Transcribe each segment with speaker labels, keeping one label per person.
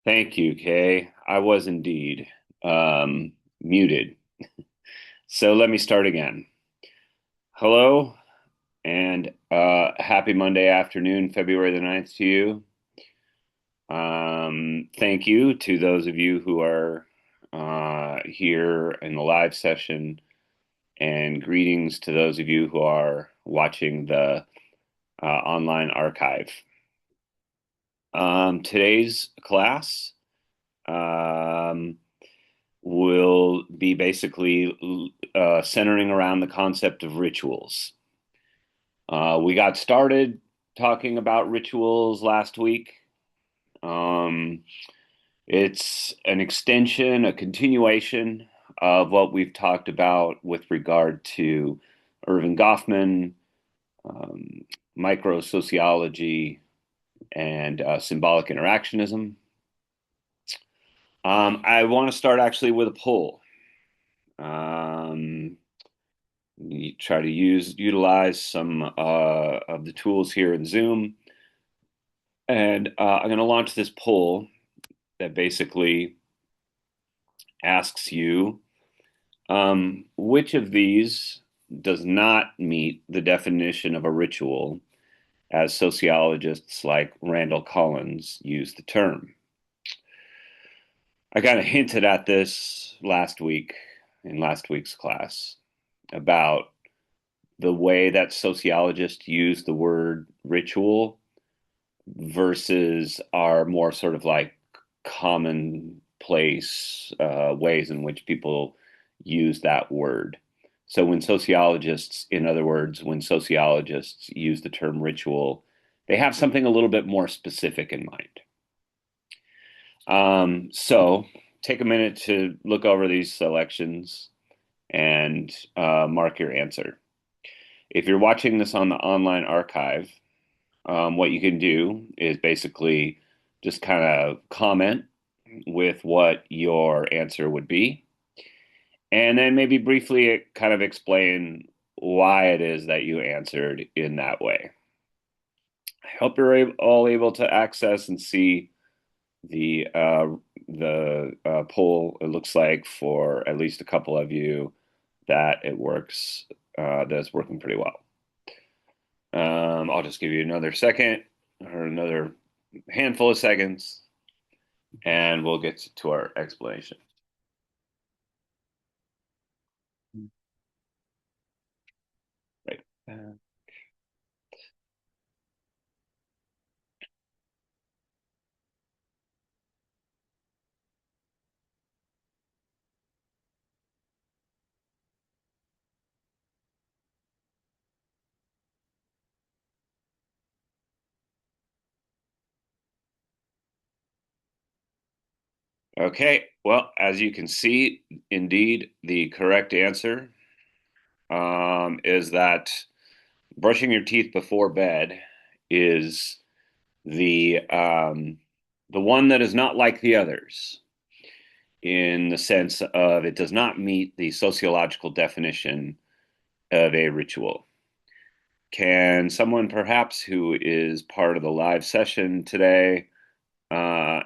Speaker 1: Thank you, Kay. I was indeed muted. So let me start again. Hello and happy Monday afternoon, February the 9th to you. Thank you to those of you who are here in the live session, and greetings to those of you who are watching the online archive. Today's class um, will be basically centering around the concept of rituals. We got started talking about rituals last week. Um, it's an extension, a continuation of what we've talked about with regard to Irving Goffman, um, micro sociology, and symbolic interactionism. I want to start actually with a poll. Um, you try to utilize some of the tools here in Zoom, and I'm going to launch this poll that basically asks you which of these does not meet the definition of a ritual as sociologists like Randall Collins use the term. I kind of hinted at this last week in last week's class about the way that sociologists use the word ritual versus our more sort of like commonplace ways in which people use that word. So when sociologists, in other words, when sociologists use the term ritual, they have something a little bit more specific in mind. So take a minute to look over these selections and mark your answer. If you're watching this on the online archive, what you can do is basically just kind of comment with what your answer would be, and then maybe briefly kind of explain why it is that you answered in that way. I hope you're all able to access and see the poll. It looks like for at least a couple of you that it works. That's working pretty well. I'll just give you another second or another handful of seconds, and we'll get to our explanation. Right. Okay. Well, as you can see, indeed, the correct answer is that brushing your teeth before bed is the one that is not like the others in the sense of it does not meet the sociological definition of a ritual. Can someone perhaps who is part of the live session today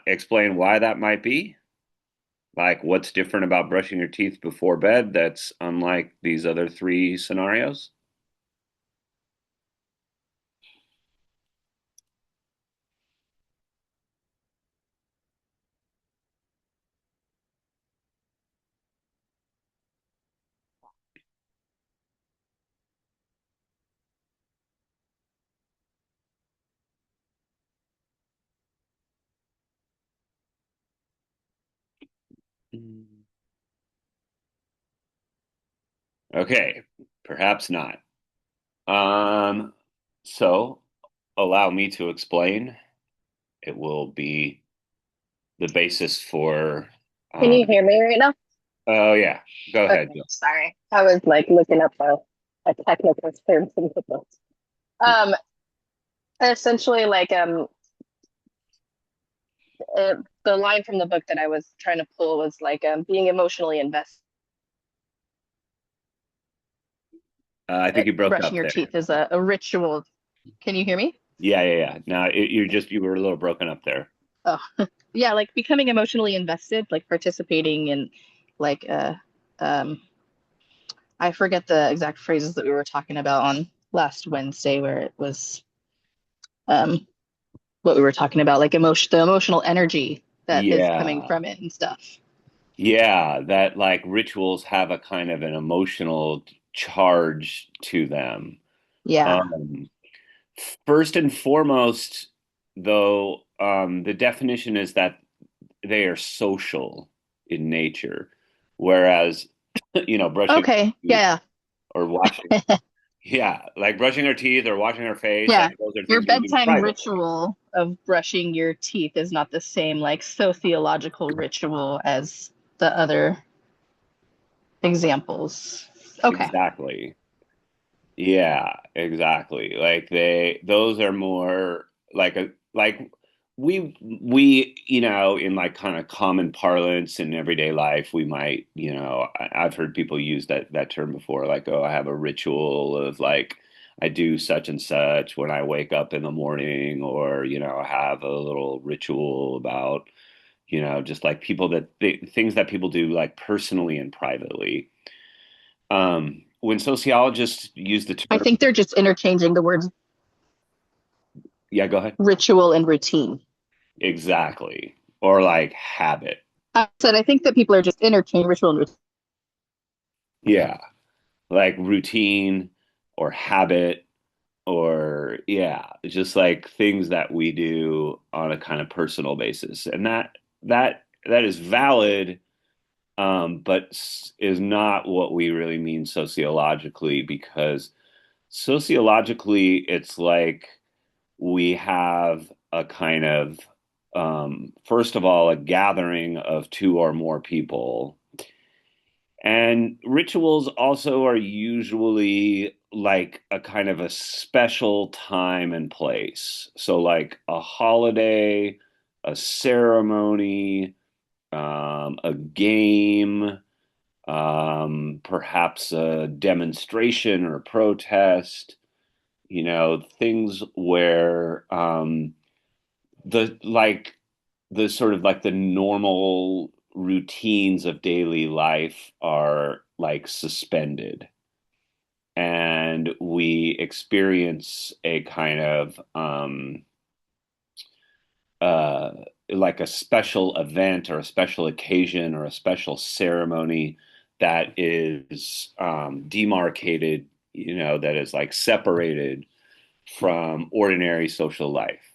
Speaker 1: explain why that might be? Like what's different about brushing your teeth before bed that's unlike these other three scenarios? Okay, perhaps not. Um, so allow me to explain. It will be the basis for.
Speaker 2: Can
Speaker 1: Um,
Speaker 2: you hear me right now?
Speaker 1: oh yeah, go ahead.
Speaker 2: Okay, sorry. I was like looking up a technical term from the book. Um, essentially, the line from the book that I was trying to pull was like being emotionally invested.
Speaker 1: I think you broke
Speaker 2: Brushing
Speaker 1: up
Speaker 2: your
Speaker 1: there.
Speaker 2: teeth is a ritual. Can you hear me?
Speaker 1: Yeah, yeah, yeah. Now you were a little broken up there.
Speaker 2: Oh, yeah, like becoming emotionally invested, like participating in like um I forget the exact phrases that we were talking about on last Wednesday where it was um what we were talking about, like the emotional energy that is coming
Speaker 1: Yeah.
Speaker 2: from it and stuff.
Speaker 1: Yeah, that like rituals have a kind of an emotional charge to them.
Speaker 2: Yeah.
Speaker 1: Um, First and foremost, though, the definition is that they are social in nature, whereas, brushing
Speaker 2: Okay.
Speaker 1: our teeth
Speaker 2: Yeah.
Speaker 1: or washing, yeah, like brushing our teeth or washing our face,
Speaker 2: Yeah.
Speaker 1: like those are
Speaker 2: Your
Speaker 1: things we do
Speaker 2: bedtime
Speaker 1: privately.
Speaker 2: ritual of brushing your teeth is not the same like sociological ritual as the other examples. Okay.
Speaker 1: Exactly. Yeah, exactly. Those are more like we, in like kind of common parlance in everyday life, we might, I've heard people use that term before, like, oh, I have a ritual of like I do such and such when I wake up in the morning, or, I have a little ritual about, just like things that people do like personally and privately. When sociologists use the
Speaker 2: I
Speaker 1: term,
Speaker 2: think they're just interchanging the words
Speaker 1: yeah, go ahead.
Speaker 2: ritual and routine.
Speaker 1: Exactly. Or like habit.
Speaker 2: I said I think that people are just interchanging ritual and routine.
Speaker 1: Yeah. Like routine or habit, or yeah, just like things that we do on a kind of personal basis. And that is valid, but is not what we really mean sociologically, because sociologically it's like we have a kind of first of all, a gathering of two or more people. And rituals also are usually like a kind of a special time and place. So, like a holiday, a ceremony, a game, perhaps a demonstration or protest, things where the like the sort of like the normal routines of daily life are like suspended, and we experience a kind of uh like a special event or a special occasion or a special ceremony that is demarcated, that is like separated from ordinary social life.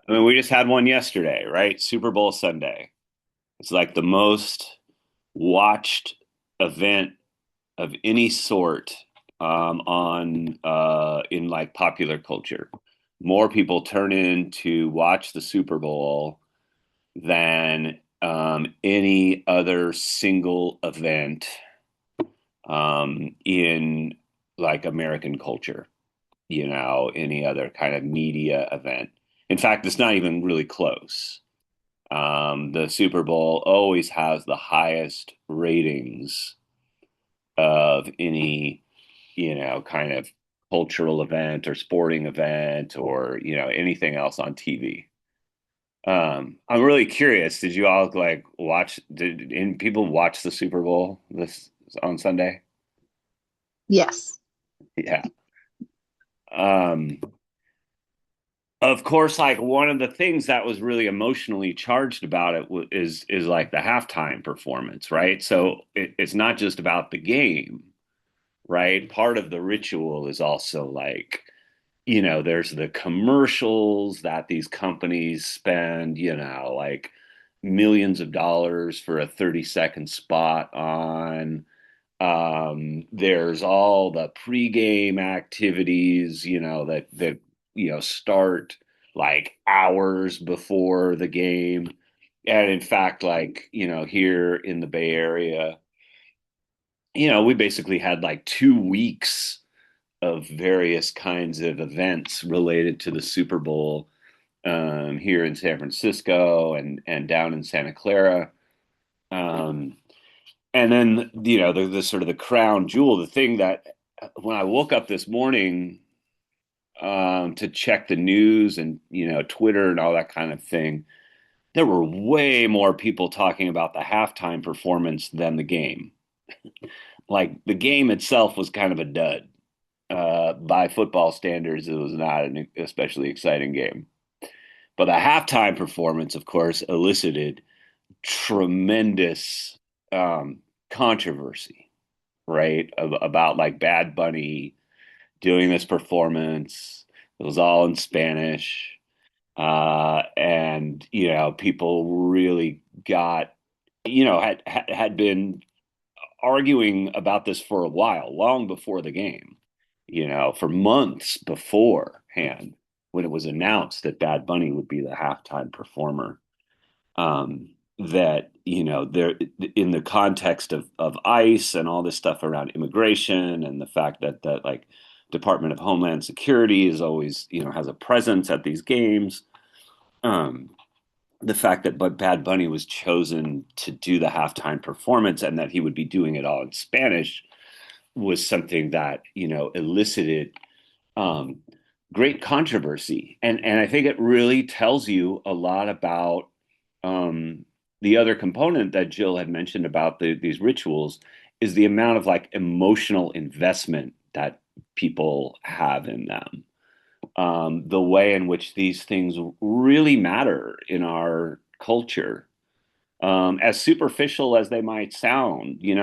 Speaker 1: I mean, we just had one yesterday, right? Super Bowl Sunday. It's like the most watched event of any sort on in like popular culture. More people turn in to watch the Super Bowl than any other single event in like American culture, any other kind of media event. In fact, it's not even really close. The Super Bowl always has the highest ratings of any, kind of cultural event or sporting event, or, anything else on TV. I'm really curious. Did you all like did people watch the Super Bowl this on Sunday?
Speaker 2: Yes.
Speaker 1: Yeah. Um, of course, like one of the things that was really emotionally charged about it is like the halftime performance, right? So it's not just about the game, right? Part of the ritual is also like, there's the commercials that these companies spend, like millions of dollars for a 30-second spot on. There's all the pregame activities, that start like hours before the game. And in fact, like, here in the Bay Area, we basically had like 2 weeks of various kinds of events related to the Super Bowl, here in San Francisco and down in Santa Clara. Um, and then, the sort of the crown jewel, the thing that when I woke up this morning, to check the news and Twitter and all that kind of thing, there were way more people talking about the halftime performance than the game. Like the game itself was kind of a dud. By football standards, it was not an especially exciting game. But the halftime performance, of course, elicited tremendous controversy, right? About like Bad Bunny doing this performance. It was all in Spanish. And people really got had been arguing about this for a while, long before the game, for months beforehand, when it was announced that Bad Bunny would be the halftime performer. That there, in the context of ICE and all this stuff around immigration, and the fact that like Department of Homeland Security is always has a presence at these games. Um, the fact that Bad Bunny was chosen to do the halftime performance and that he would be doing it all in Spanish was something that elicited um, great controversy, and I think it really tells you a lot about um, the other component that Jill had mentioned about these rituals is the amount of like emotional investment that people have in them. The way in which these things really matter in our culture. As superficial as they might sound, you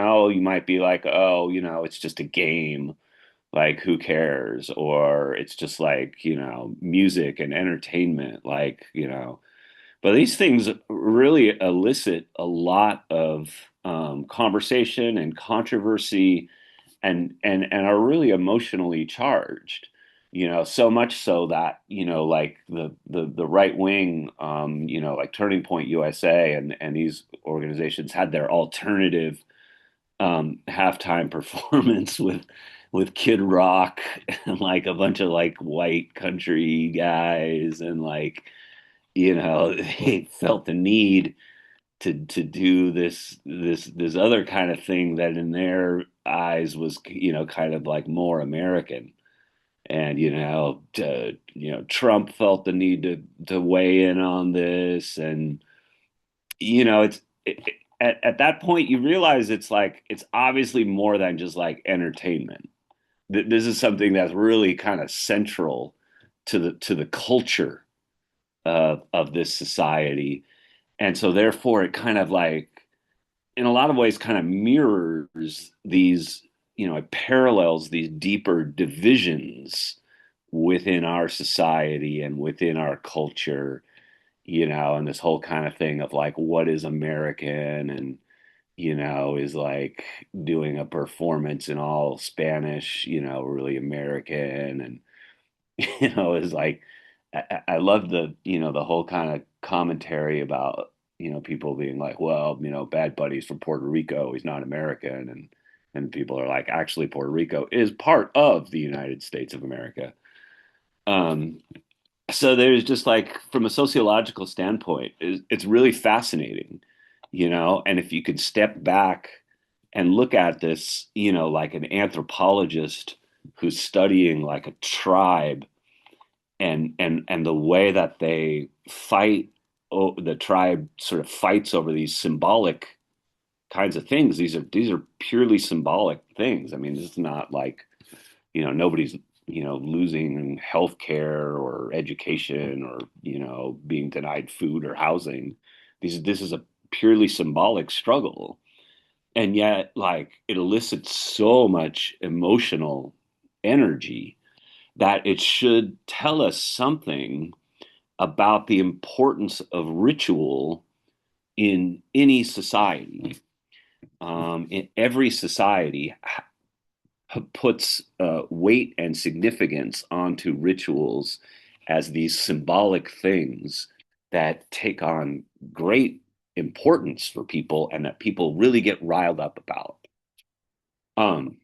Speaker 1: might be like, oh, it's just a game. Like, who cares? Or it's just like, music and entertainment. Like, but these things really elicit a lot of conversation and controversy, and are really emotionally charged. So much so that like the right wing, like Turning Point USA and these organizations had their alternative halftime performance with Kid Rock and like a bunch of like white country guys, and like they felt the need to do this other kind of thing that in their eyes was kind of like more American. And Trump felt the need to weigh in on this. And at that point you realize it's like it's obviously more than just like entertainment. This is something that's really kind of central to the culture of this society. And so therefore it kind of like in a lot of ways kind of mirrors these, it parallels these deeper divisions within our society and within our culture, and this whole kind of thing of like what is American, and is like doing a performance in all Spanish, really American. And is like I love the whole kind of commentary about people being like, well, Bad Buddy's from Puerto Rico, he's not American. And people are like, actually Puerto Rico is part of the United States of America. um so there's just like from a sociological standpoint, it's really fascinating. And if you could step back and look at this, like an anthropologist who's studying like a tribe, and the way that they fight, the tribe sort of fights over these symbolic kinds of things. These are purely symbolic things. I mean, this is not like nobody's losing health care or education, or being denied food or housing. This is a purely symbolic struggle, and yet like it elicits so much emotional energy that it should tell us something about the importance of ritual in any society. In every society puts weight and significance onto rituals as these symbolic things that take on great importance for people and that people really get riled up about. Um,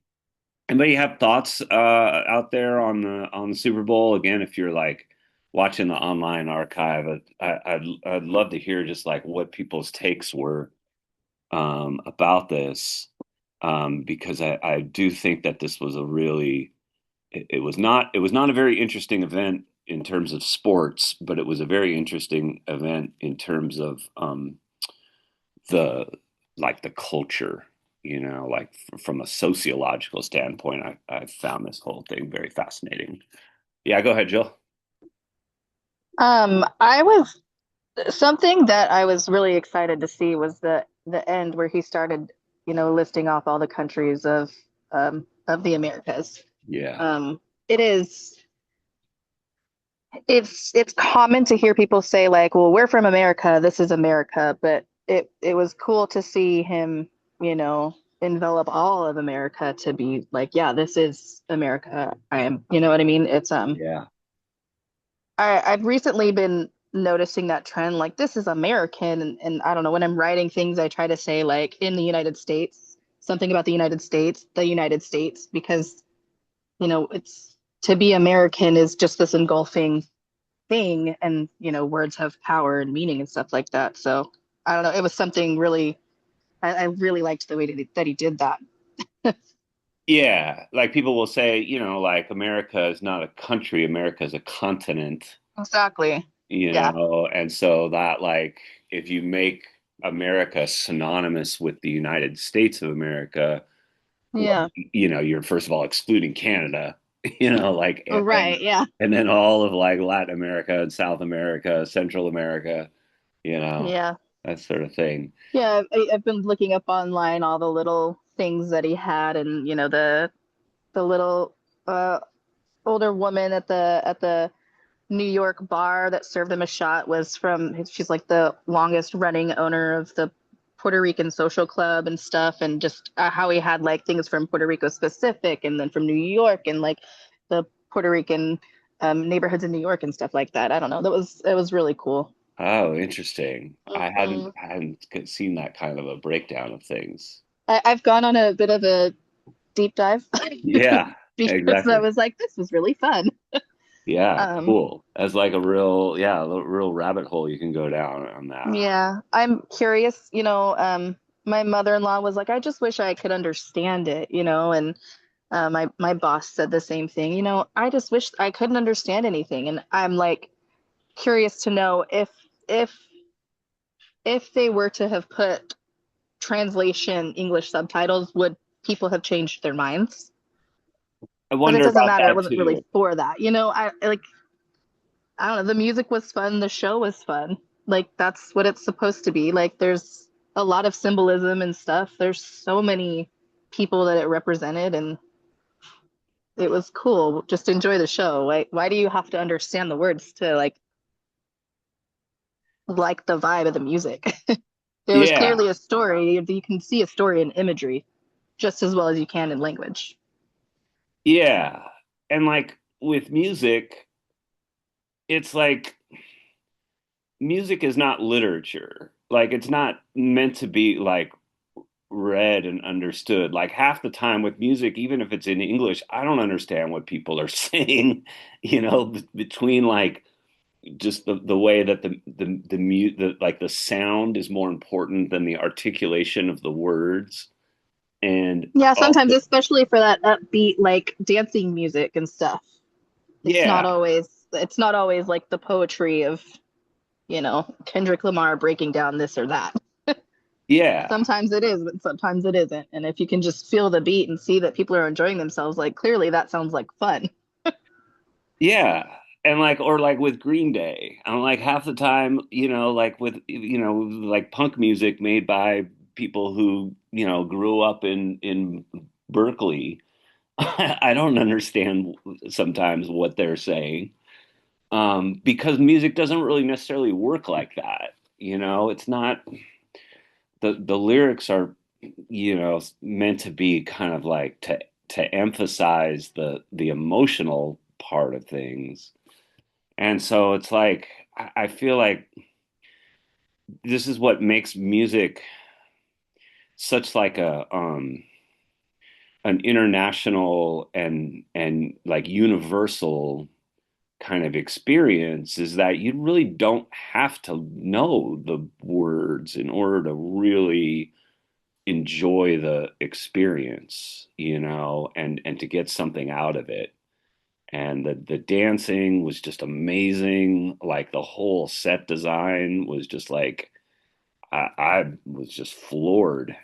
Speaker 1: Anybody have thoughts out there on the Super Bowl? Again, if you're like watching the online archive, I'd love to hear just like what people's takes were about this, because I do think that this was a really it was not a very interesting event in terms of sports, but it was a very interesting event in terms of the like the culture, like from a sociological standpoint. I found this whole thing very fascinating. Yeah, go ahead, Jill.
Speaker 2: I was something that I was really excited to see was the end where he started, listing off all the countries of the Americas.
Speaker 1: Yeah,
Speaker 2: Um, it is it's common to hear people say like, well, we're from America, this is America, but it was cool to see him, envelop all of America to be like, yeah, this is America. I am, you know what I mean?
Speaker 1: yeah,
Speaker 2: I've recently been noticing that trend, like this is American, and I don't know, when I'm writing things, I try to say like in the United States, something about the United States, because, it's to be American is just this engulfing thing, and words have power and meaning and stuff like that. So I don't know, it was something really I really liked the way that he did that.
Speaker 1: yeah. Like people will say, like America is not a country, America is a continent,
Speaker 2: Exactly. Yeah.
Speaker 1: and so that like if you make America synonymous with the United States of America, well,
Speaker 2: Yeah.
Speaker 1: you're first of all excluding Canada, like
Speaker 2: Right. Yeah.
Speaker 1: and then all of like Latin America and South America, Central America, you know,
Speaker 2: Yeah.
Speaker 1: that sort of thing.
Speaker 2: Yeah, I've been looking up online all the little things that he had, and the little uh older woman at the New York bar that served him a shot was from, she's like the longest running owner of the Puerto Rican social club and stuff, and just how he had like things from Puerto Rico specific and then from New York and like the Puerto Rican neighborhoods in New York and stuff like that. I don't know. It was really cool.
Speaker 1: Oh, interesting.
Speaker 2: Mhm.
Speaker 1: I hadn't seen that kind of a breakdown of things.
Speaker 2: I've gone on a bit of a deep dive
Speaker 1: Yeah,
Speaker 2: because I
Speaker 1: exactly.
Speaker 2: was like, this was really fun.
Speaker 1: Yeah,
Speaker 2: Um,
Speaker 1: cool. As like a real, yeah, a real rabbit hole you can go down on that.
Speaker 2: yeah, I'm curious, my mother-in-law was like, I just wish I could understand it, and my boss said the same thing, I just wish I couldn't understand anything. And I'm like curious to know if if they were to have put translation English subtitles, would people have changed their minds?
Speaker 1: I
Speaker 2: But it
Speaker 1: wonder
Speaker 2: doesn't
Speaker 1: about
Speaker 2: matter. It
Speaker 1: that
Speaker 2: wasn't really
Speaker 1: too.
Speaker 2: for that. I don't know, the music was fun, the show was fun. Like that's what it's supposed to be. Like there's a lot of symbolism and stuff. There's so many people that it represented, and it was cool. Just enjoy the show. Why do you have to understand the words to like the vibe of the music? There was
Speaker 1: Yeah,
Speaker 2: clearly a story. You can see a story in imagery just as well as you can in language.
Speaker 1: yeah. And like with music, it's like music is not literature. Like it's not meant to be like read and understood. Like half the time with music, even if it's in English, I don't understand what people are saying, between like just the way that like the sound is more important than the articulation of the words. And
Speaker 2: Yeah, sometimes,
Speaker 1: also,
Speaker 2: especially for that upbeat, like dancing music and stuff. It's not
Speaker 1: yeah,
Speaker 2: always it's not always like the poetry of, Kendrick Lamar breaking down this or that.
Speaker 1: yeah,
Speaker 2: Sometimes it is, but sometimes it isn't. And if you can just feel the beat and see that people are enjoying themselves, like clearly that sounds like fun.
Speaker 1: yeah. And like, or like with Green Day, I'm like half the time, like with, like punk music made by people who, grew up in Berkeley. I don't understand sometimes what they're saying, because music doesn't really necessarily work like that. It's not the lyrics are, meant to be kind of like to emphasize the emotional part of things. And so it's like I feel like this is what makes music such like a an international and like universal kind of experience, is that you really don't have to know the words in order to really enjoy the experience, and to get something out of it. and the dancing was just amazing. Like the whole set design was just like I was just floored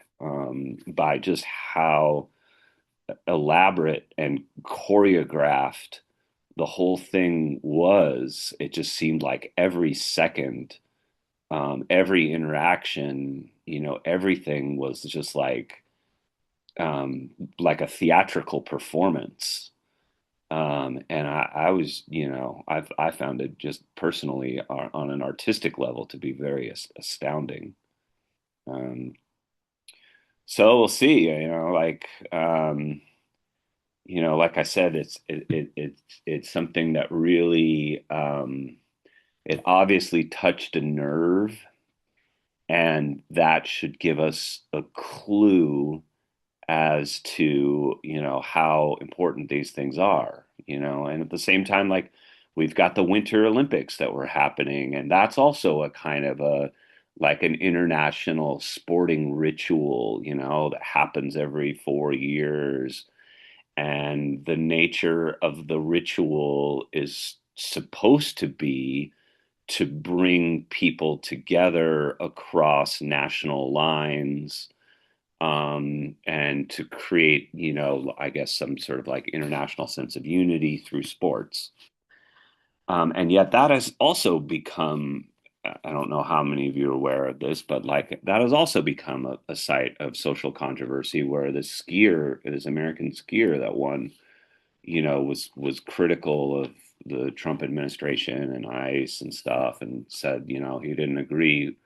Speaker 1: by just how elaborate and choreographed the whole thing was. It just seemed like every second, every interaction, everything was just like a theatrical performance. And I was, I found it just personally on an artistic level to be very astounding. Um, so we'll see, like I said, it's something that really, it obviously touched a nerve, and that should give us a clue as to how important these things are, and at the same time, like, we've got the Winter Olympics that were happening, and that's also a kind of a like an international sporting ritual, that happens every 4 years, and the nature of the ritual is supposed to be to bring people together across national lines, and to create, I guess, some sort of like international sense of unity through sports. And yet that has also become, I don't know how many of you are aware of this, but like that has also become a site of social controversy where this American skier that won, was critical of the Trump administration and ICE and stuff, and said, he didn't agree,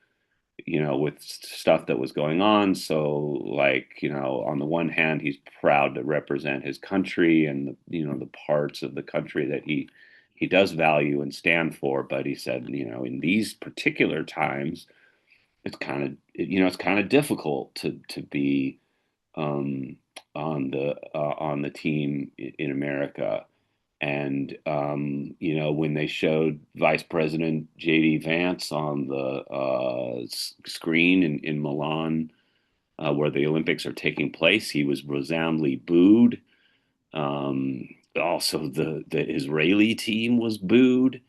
Speaker 1: with stuff that was going on. So, like, on the one hand, he's proud to represent his country and the parts of the country that he does value and stand for. But he said, in these particular times, it's kind of difficult to be um, on the team in America. And when they showed Vice President J.D. Vance on the screen in Milan, where the Olympics are taking place, he was resoundingly booed. Also, the Israeli team was booed.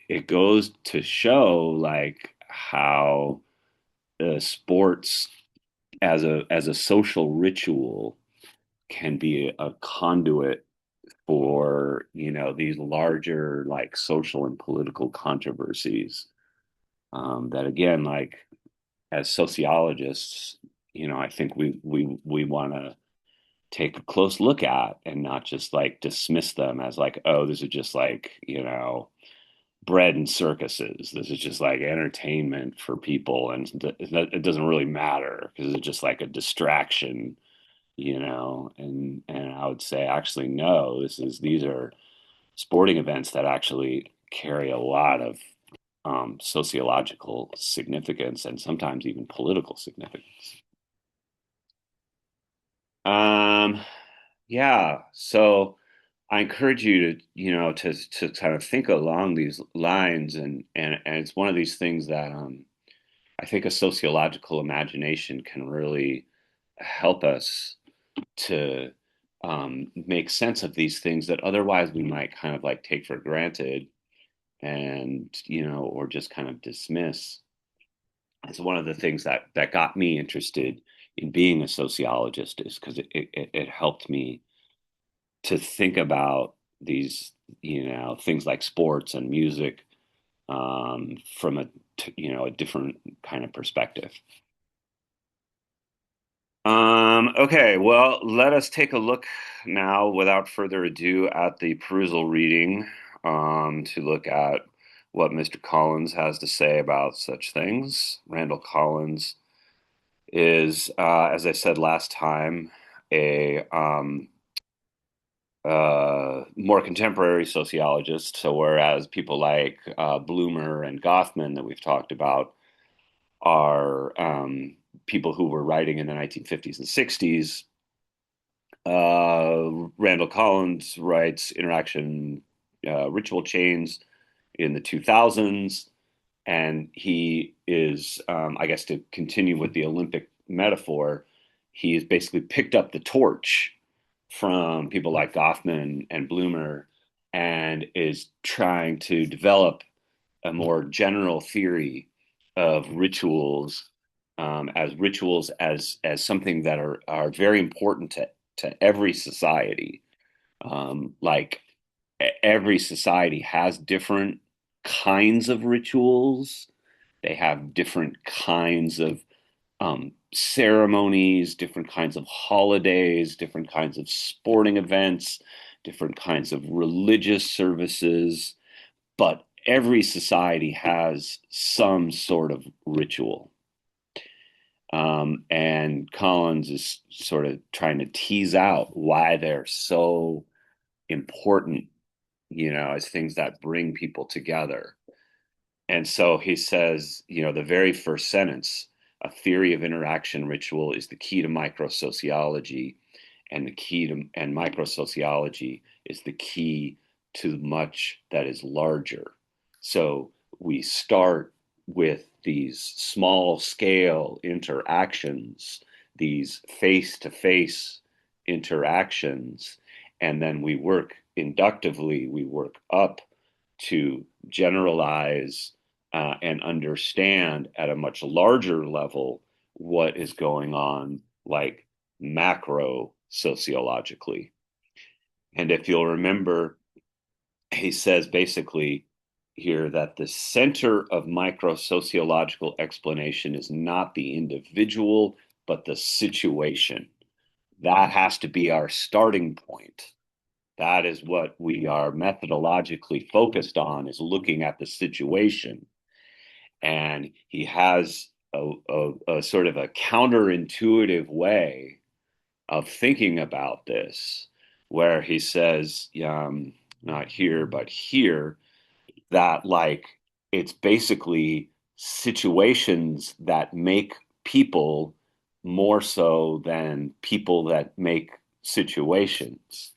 Speaker 1: It goes to show like how sports as a social ritual can be a conduit for these larger like social and political controversies, that again, like, as sociologists, I think we want to take a close look at and not just like dismiss them as like, oh, this is just like bread and circuses, this is just like entertainment for people, and it doesn't really matter because it's just like a distraction, and I would say actually no, these are sporting events that actually carry a lot of sociological significance and sometimes even political significance. Um, yeah, so I encourage you to, to kind of think along these lines, and it's one of these things that I think a sociological imagination can really help us to make sense of these things that otherwise we might kind of like take for granted, and or just kind of dismiss. It's one of the things that got me interested in being a sociologist, is because it helped me to think about these things like sports and music, from a different kind of perspective. Okay, well, let us take a look now, without further ado, at the perusal reading, to look at what Mr. Collins has to say about such things. Randall Collins is, as I said last time, a more contemporary sociologist. So, whereas people like Bloomer and Goffman that we've talked about are people who were writing in the 1950s and 60s, Randall Collins writes interaction ritual chains in the 2000s. And he is, I guess, to continue with the Olympic metaphor, he has basically picked up the torch from people like Goffman and Bloomer, and is trying to develop a more general theory of rituals as something that are very important to every society. Like every society has different kinds of rituals. They have different kinds of ceremonies, different kinds of holidays, different kinds of sporting events, different kinds of religious services. But every society has some sort of ritual. And Collins is sort of trying to tease out why they're so important, as things that bring people together. And so he says, the very first sentence, a theory of interaction ritual is the key to microsociology, and microsociology is the key to much that is larger. So we start with these small scale interactions, these face to face interactions, and then we work inductively, we work up to generalize and understand at a much larger level what is going on, like macro sociologically. And if you'll remember, he says basically here that the center of micro sociological explanation is not the individual, but the situation. That has to be our starting point. That is what we are methodologically focused on, is looking at the situation. And he has a sort of a counterintuitive way of thinking about this, where he says, not here, but here, that like it's basically situations that make people more so than people that make situations,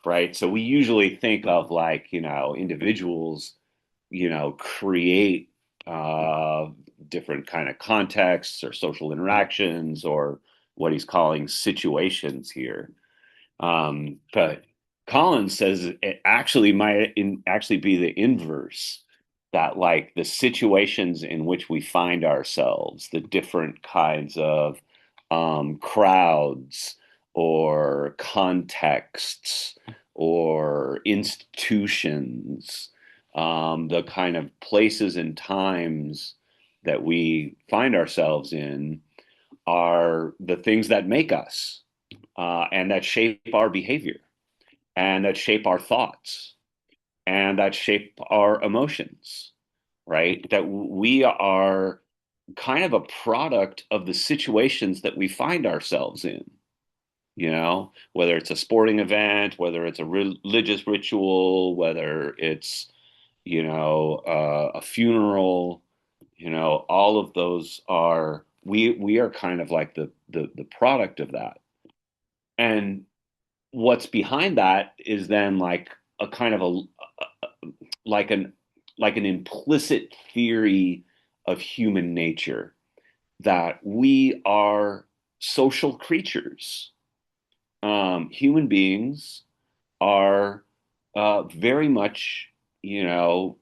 Speaker 1: right? So we usually think of like, individuals, create uh, different kind of contexts or social interactions or what he's calling situations here. But Collins says it actually actually be the inverse, that like the situations in which we find ourselves, the different kinds of crowds or contexts or institutions, the kind of places and times that we find ourselves in are the things that make us and that shape our behavior and that shape our thoughts and that shape our emotions, right? That we are kind of a product of the situations that we find ourselves in, whether it's a sporting event, whether it's a religious ritual, whether it's, a funeral, all of those are, we are kind of like the product of that. And what's behind that is then like a kind of like an like an implicit theory of human nature, that we are social creatures. Human beings are very much,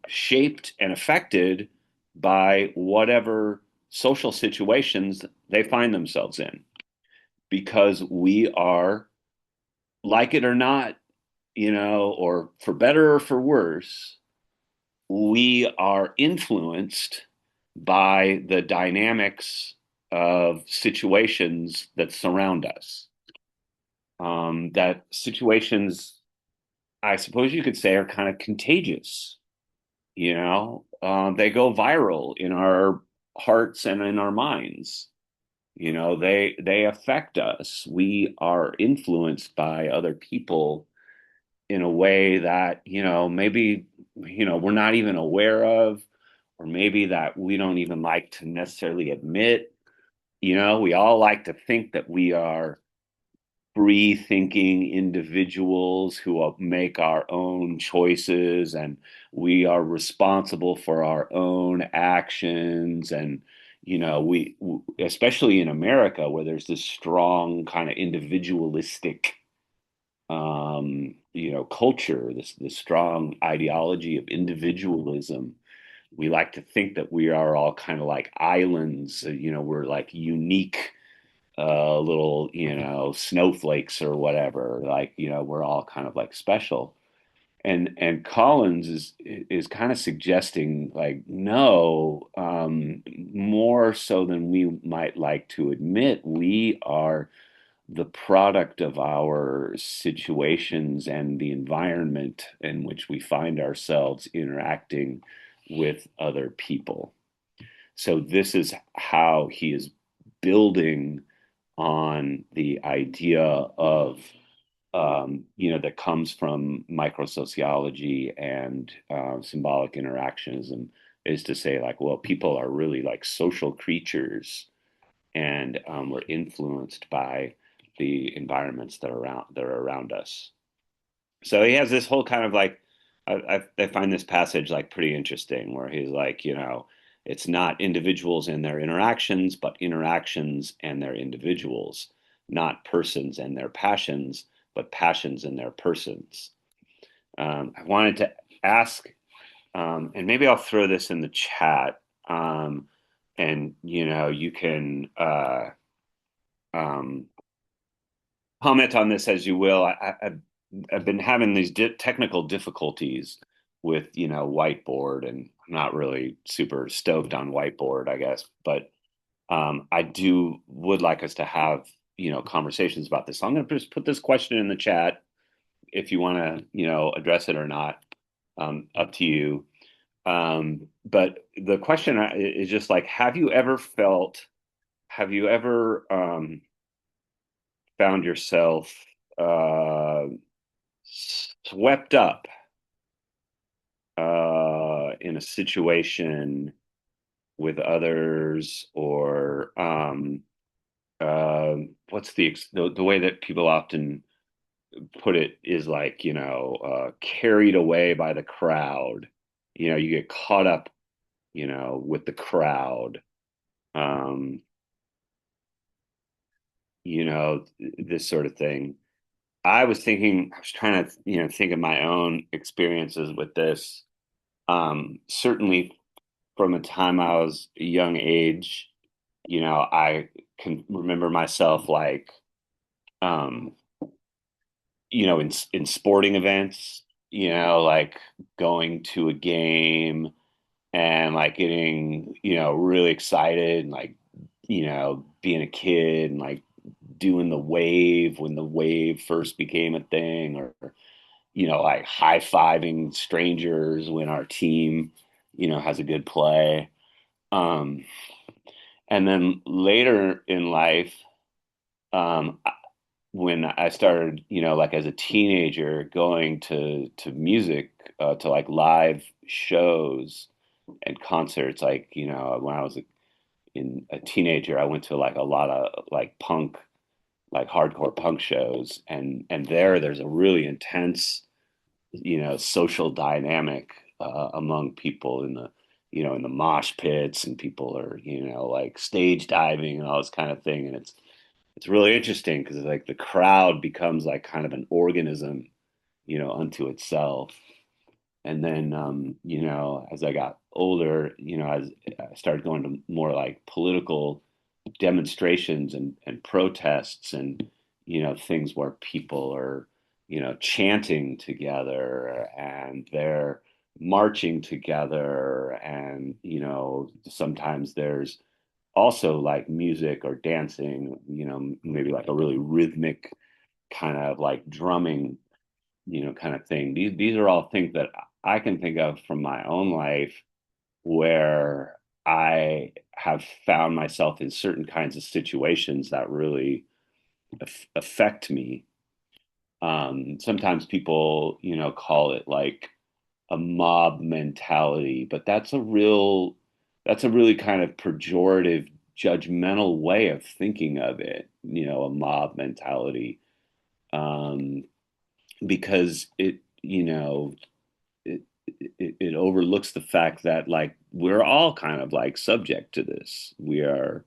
Speaker 1: shaped and affected by whatever social situations they find themselves in, because we are, like it or not, or for better or for worse, we are influenced by the dynamics of situations that surround us. That situations, I suppose you could say, are kind of contagious. They go viral in our hearts and in our minds. They affect us. We are influenced by other people in a way that, maybe, we're not even aware of, or maybe that we don't even like to necessarily admit. We all like to think that we are free thinking individuals who make our own choices, and we are responsible for our own actions. And we, especially in America, where there's this strong kind of individualistic culture, this strong ideology of individualism. We like to think that we are all kind of like islands, we're like unique little, snowflakes or whatever. Like, we're all kind of like special. And Collins is kind of suggesting like no, more so than we might like to admit, we are the product of our situations and the environment in which we find ourselves interacting with other people. So this is how he is building on the idea of that comes from microsociology and symbolic interactionism, is to say like, well, people are really like social creatures, and we're influenced by the environments that are around us. So he has this whole kind of like, I find this passage like pretty interesting, where he's like, it's not individuals and their interactions, but interactions and their individuals, not persons and their passions, but passions and their persons. I wanted to ask, and maybe I'll throw this in the chat, and you can um, comment on this as you will. I've been having these technical difficulties with whiteboard, and I'm not really super stoked on whiteboard, I guess, but I do would like us to have conversations about this. So I'm going to just put this question in the chat if you want to address it or not. Up to you. But the question is just like, have you ever found yourself uh, swept up in a situation with others, or what's the way that people often put it is like, carried away by the crowd. You get caught up, with the crowd. Um, this sort of thing. I was trying to, think of my own experiences with this. Certainly from a time I was a young age, I can remember myself like, um, in sporting events, like going to a game and like getting, really excited and like, being a kid and like doing the wave when the wave first became a thing, or like high-fiving strangers when our team, has a good play. Um, and then later in life, um, when I started, like as a teenager, going to music, to like live shows and concerts, like when I was a teenager, I went to like a lot of like punk, like hardcore punk shows, and there's a really intense, social dynamic among people in the in the mosh pits, and people are like stage diving and all this kind of thing, and it's really interesting because like the crowd becomes like kind of an organism, unto itself. And then as I got older, as I started going to more like political demonstrations and protests, and things where people are chanting together and they're marching together, and sometimes there's also like music or dancing, maybe like a really rhythmic kind of like drumming, kind of thing. These are all things that I can think of from my own life, where I have found myself in certain kinds of situations that really affect me. Sometimes people, call it like a mob mentality, but that's a really kind of pejorative, judgmental way of thinking of it, a mob mentality. Um, because it overlooks the fact that like we're all kind of like subject to this. We are,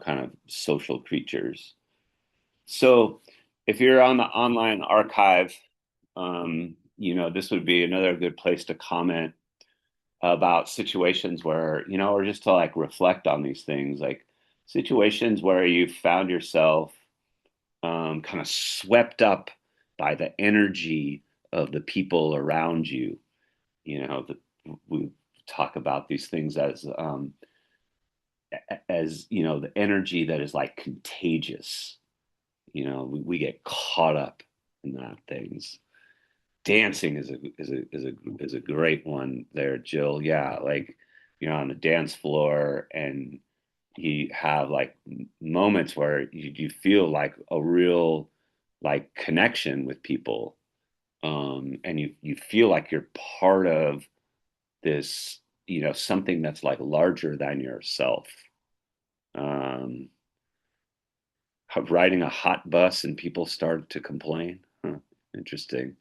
Speaker 1: kind of social creatures. So if you're on the online archive, this would be another good place to comment about situations where, or just to like reflect on these things, like situations where you found yourself kind of swept up by the energy of the people around you. We talk about these things as the energy that is like contagious. We get caught up in that things. Dancing is a great one there, Jill. Yeah, like you're on the dance floor and you have like moments where you feel like a real like connection with people, and you feel like you're part of this, something that's like larger than yourself. um Riding a hot bus and people start to complain. Huh, interesting.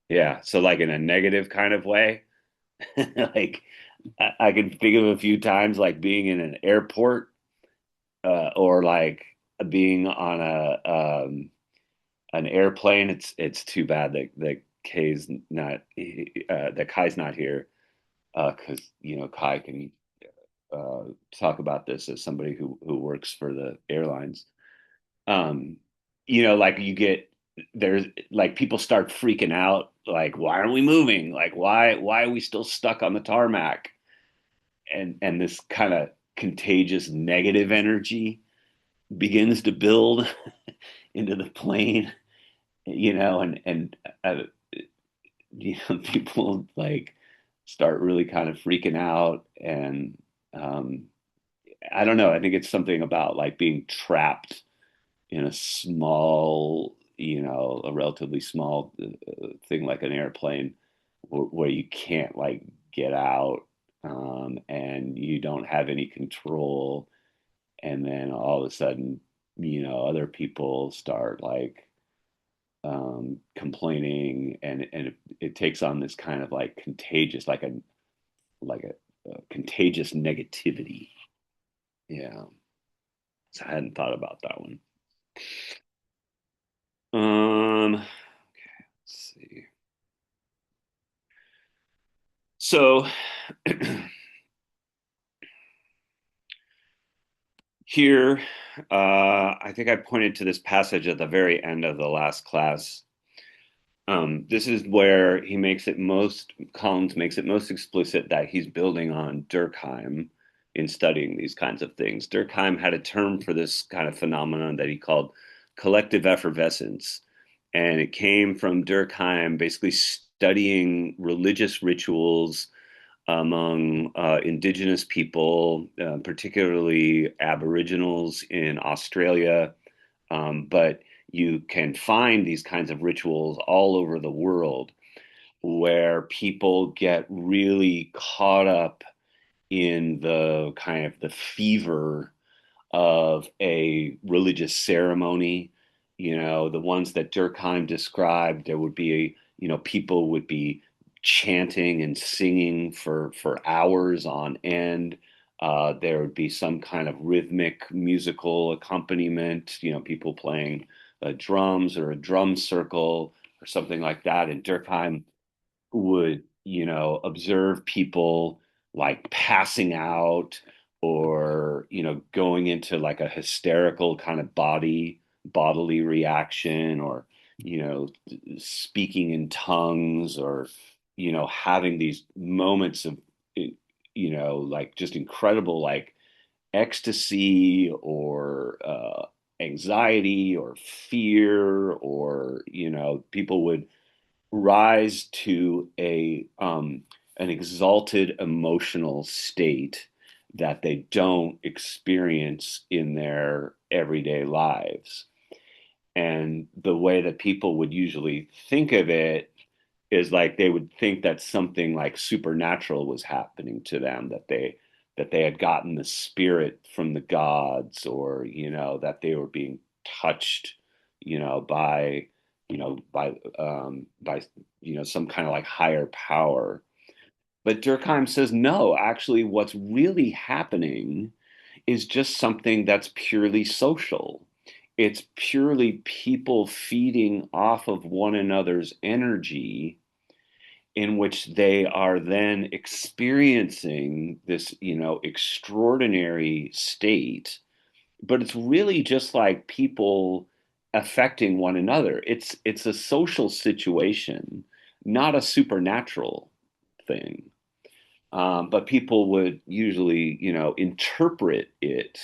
Speaker 1: Yeah, so like in a negative kind of way. Like I can think of a few times like being in an airport, or like being on an airplane. It's too bad that Kai's not here, because Kai can uh, talk about this as somebody who works for the airlines. Um, like there's like people start freaking out, like why aren't we moving? Like why are we still stuck on the tarmac? And this kind of contagious negative energy begins to build into the plane, and people like start really kind of freaking out. And um I don't know, I think it's something about like being trapped in a small, a relatively small thing like an airplane, where you can't like get out, and you don't have any control. And then all of a sudden, other people start like complaining, and it takes on this kind of like contagious, like a contagious negativity. Yeah. So I hadn't thought about that one. Let's see. So here, I think I pointed to this passage at the very end of the last class. This is where Collins makes it most explicit that he's building on Durkheim in studying these kinds of things. Durkheim had a term for this kind of phenomenon that he called collective effervescence. And it came from Durkheim basically studying religious rituals among indigenous people, particularly Aboriginals in Australia. But you can find these kinds of rituals all over the world where people get really caught up in the kind of the fever of a religious ceremony. The ones that Durkheim described, there would be, people would be chanting and singing for hours on end. There would be some kind of rhythmic musical accompaniment, people playing drums or a drum circle or something like that. And Durkheim would, observe people like passing out, or, going into like a hysterical kind of bodily reaction, or, speaking in tongues, or, having these moments of, like just incredible like ecstasy, or anxiety or fear, or, people would rise to a an exalted emotional state that they don't experience in their everyday lives. And the way that people would usually think of it is like they would think that something like supernatural was happening to them, that they had gotten the spirit from the gods, or that they were being touched, by by some kind of like higher power. But Durkheim says no, actually what's really happening is just something that's purely social. It's purely people feeding off of one another's energy in which they are then experiencing this, extraordinary state. But it's really just like people affecting one another. It's a social situation, not a supernatural thing. But people would usually, interpret it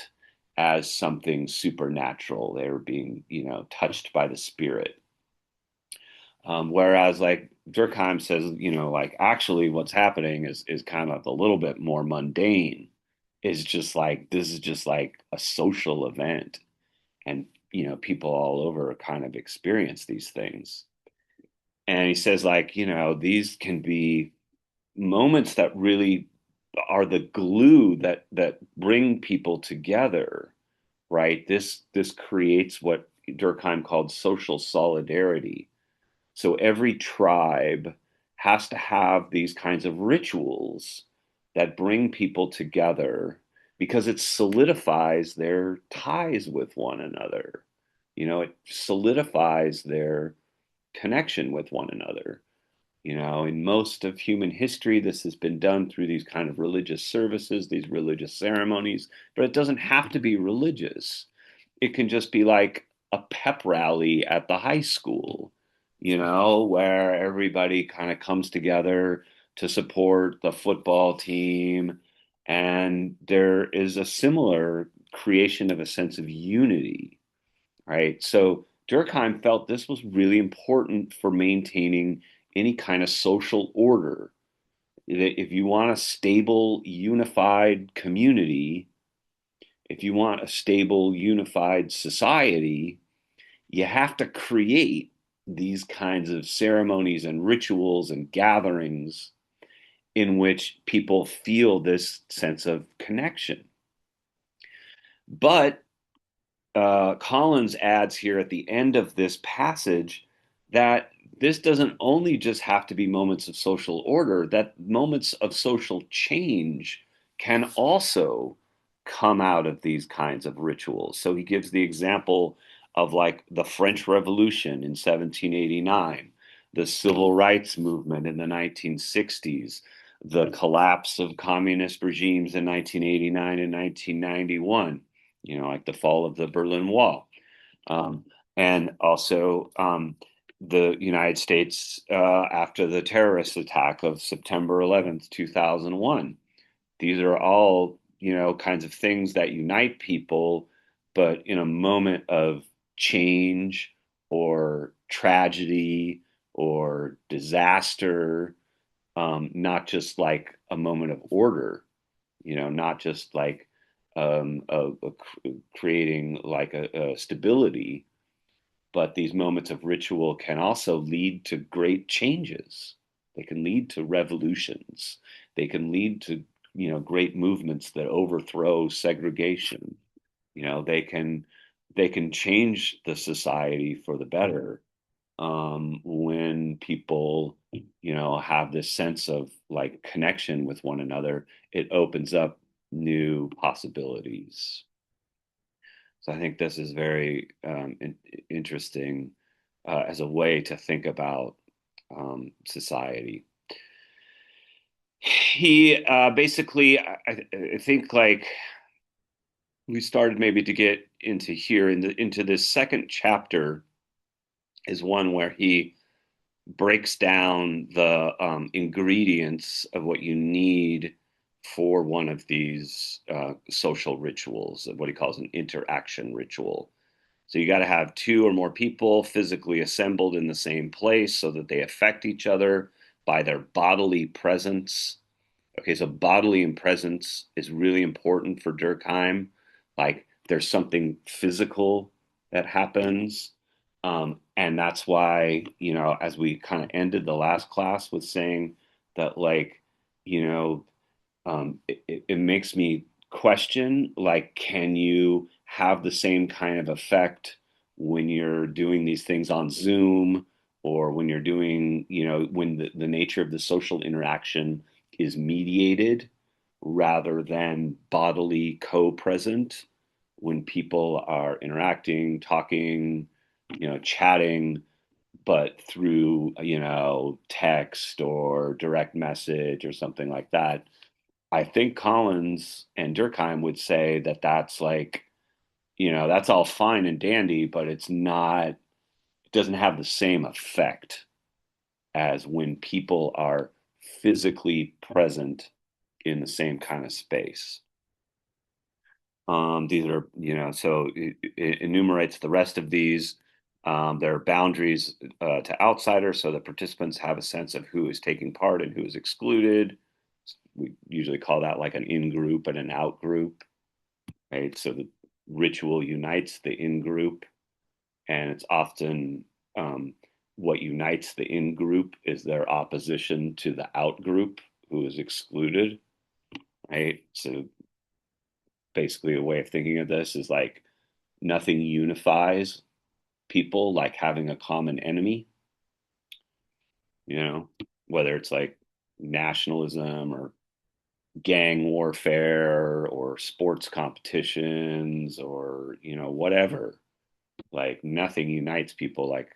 Speaker 1: as something supernatural. They were being, touched by the spirit. Whereas like Durkheim says, like actually what's happening is kind of a little bit more mundane. Is just like this is just like a social event, and people all over kind of experience these things. And he says like, these can be moments that really are the glue that bring people together, right? This creates what Durkheim called social solidarity. So every tribe has to have these kinds of rituals that bring people together because it solidifies their ties with one another. It solidifies their connection with one another. In most of human history, this has been done through these kind of religious services, these religious ceremonies, but it doesn't have to be religious. It can just be like a pep rally at the high school, where everybody kind of comes together to support the football team. And there is a similar creation of a sense of unity, right? So Durkheim felt this was really important for maintaining any kind of social order. That if you want a stable, unified community, if you want a stable, unified society, you have to create these kinds of ceremonies and rituals and gatherings in which people feel this sense of connection. But Collins adds here at the end of this passage that this doesn't only just have to be moments of social order, that moments of social change can also come out of these kinds of rituals. So he gives the example of like the French Revolution in 1789, the Civil Rights Movement in the 1960s, the collapse of communist regimes in 1989 and 1991, like the fall of the Berlin Wall. Um, and also the United States after the terrorist attack of September 11th, 2001. These are all, kinds of things that unite people, but in a moment of change or tragedy or disaster, not just like a moment of order, not just like creating like a stability, but these moments of ritual can also lead to great changes. They can lead to revolutions. They can lead to, great movements that overthrow segregation. They can change the society for the better when people, have this sense of like connection with one another. It opens up new possibilities. So I think this is very interesting as a way to think about society. He basically, I think, like we started maybe to get into here into this second chapter is one where he breaks down the ingredients of what you need for one of these social rituals, what he calls an interaction ritual. So you got to have two or more people physically assembled in the same place so that they affect each other by their bodily presence. Okay, so bodily presence is really important for Durkheim. Like there's something physical that happens. And that's why, as we kind of ended the last class with saying that, like, you know, it makes me question, like, can you have the same kind of effect when you're doing these things on Zoom or when you're doing, when the nature of the social interaction is mediated rather than bodily co-present? when people are interacting, talking, chatting, but through, text or direct message or something like that. I think Collins and Durkheim would say that that's like, that's all fine and dandy, but it doesn't have the same effect as when people are physically present in the same kind of space. These are, so it enumerates the rest of these. There are boundaries to outsiders, so the participants have a sense of who is taking part and who is excluded. We usually call that like an in group and an out group, right? So the ritual unites the in group, and it's often what unites the in group is their opposition to the out group who is excluded, right? So basically, a way of thinking of this is like nothing unifies people like having a common enemy, you know, whether it's like nationalism or gang warfare or sports competitions or, whatever. Like nothing unites people like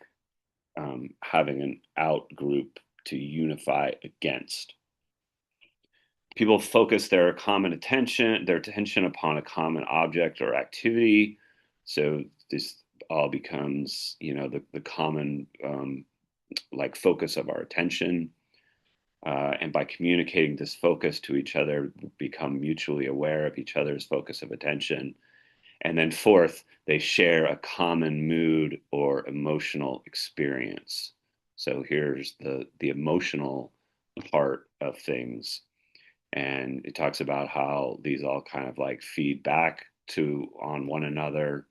Speaker 1: having an out group to unify against. People focus their attention upon a common object or activity. So this all becomes, the common like focus of our attention. And by communicating this focus to each other, become mutually aware of each other's focus of attention. And then fourth, they share a common mood or emotional experience. So here's the emotional part of things. And it talks about how these all kind of like feed back to on one another.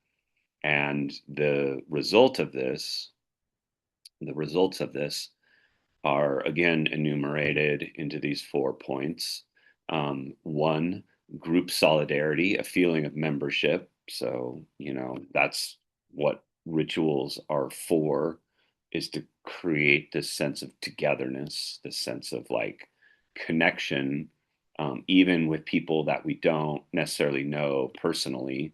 Speaker 1: And the results of this are again enumerated into these 4 points. One, group solidarity, a feeling of membership. So, that's what rituals are for, is to create this sense of togetherness, this sense of like connection, even with people that we don't necessarily know personally.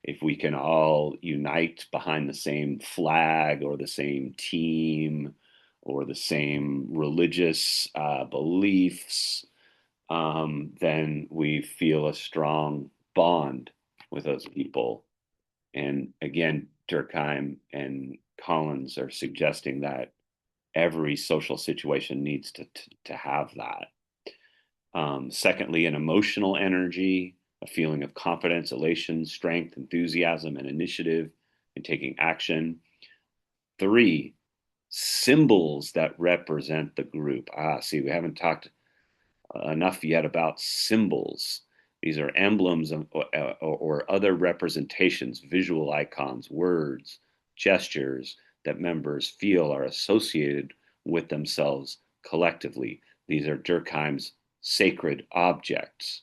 Speaker 1: If we can all unite behind the same flag or the same team or the same religious beliefs, then we feel a strong bond with those people. And again, Durkheim and Collins are suggesting that every social situation needs to have that. Secondly, an emotional energy, a feeling of confidence, elation, strength, enthusiasm, and initiative in taking action. Three, symbols that represent the group. See, we haven't talked enough yet about symbols. These are emblems or other representations, visual icons, words, gestures that members feel are associated with themselves collectively. These are Durkheim's sacred objects.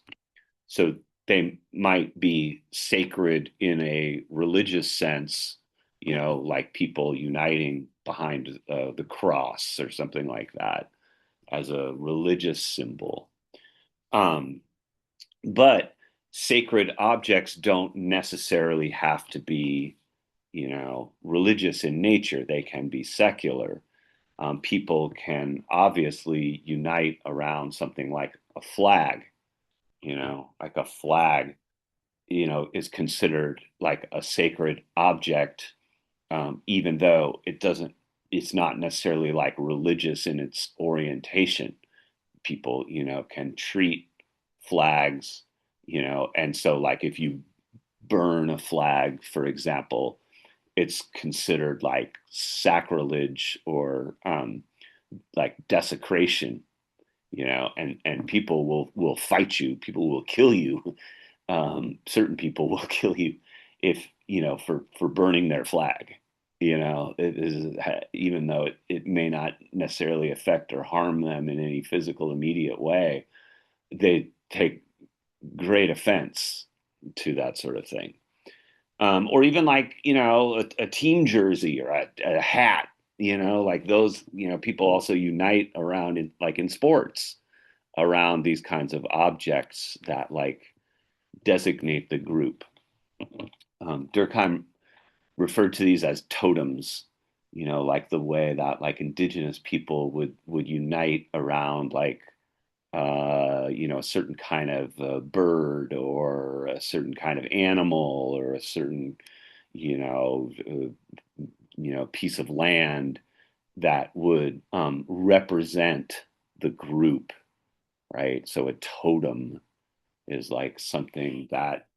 Speaker 1: So they might be sacred in a religious sense, like people uniting behind the cross or something like that as a religious symbol. Um, but sacred objects don't necessarily have to be, religious in nature. They can be secular. People can obviously unite around something like a flag, like a flag, is considered like a sacred object, even though it's not necessarily like religious in its orientation. People, can treat flags, and so like if you burn a flag, for example, it's considered like sacrilege or like desecration, and people will fight you, people will kill you. Certain people will kill you if for burning their flag. It is, even though it may not necessarily affect or harm them in any physical immediate way, they take great offense to that sort of thing. Or even like a team jersey or a hat. Like those. People also unite around in sports around these kinds of objects that like designate the group. Durkheim referred to these as totems, like the way that like indigenous people would unite around like a certain kind of bird or a certain kind of animal or a certain piece of land that would represent the group, right? So a totem is like something that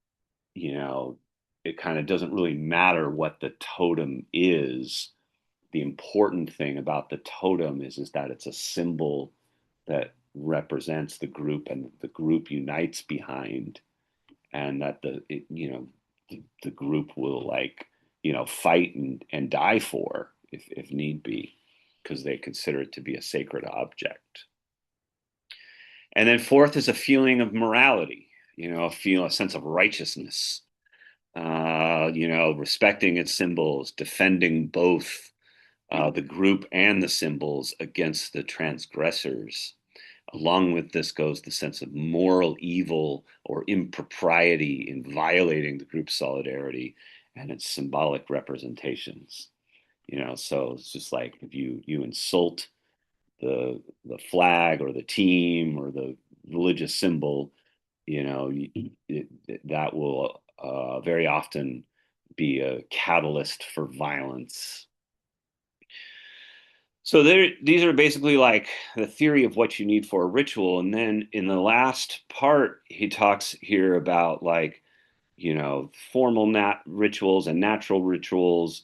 Speaker 1: you know it kind of doesn't really matter what the totem is. The important thing about the totem is that it's a symbol that represents the group and the group unites behind, and that the group will like fight and die for if need be, because they consider it to be a sacred object. And then fourth is a feeling of morality, a sense of righteousness, respecting its symbols, defending both the group and the symbols against the transgressors. Along with this goes the sense of moral evil or impropriety in violating the group's solidarity and its symbolic representations. So it's just like if you insult the flag or the team or the religious symbol, that will very often be a catalyst for violence. So these are basically like the theory of what you need for a ritual. And then in the last part, he talks here about like, formal nat rituals and natural rituals.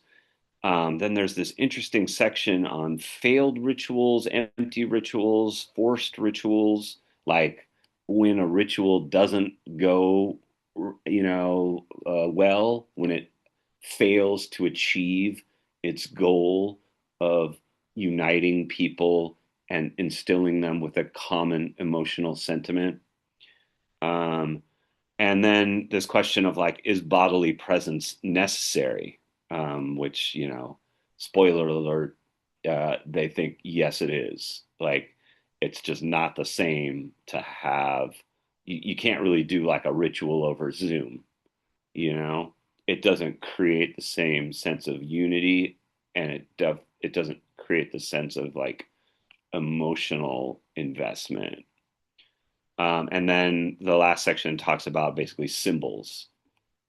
Speaker 1: Then there's this interesting section on failed rituals, empty rituals, forced rituals, like when a ritual doesn't go, well, when it fails to achieve its goal of uniting people and instilling them with a common emotional sentiment. Um, and then this question of like, is bodily presence necessary? Which, spoiler alert, they think yes, it is. Like, it's just not the same to have. You can't really do like a ritual over Zoom. You know, it doesn't create the same sense of unity, and it doesn't create the sense of like emotional investment. And then the last section talks about basically symbols,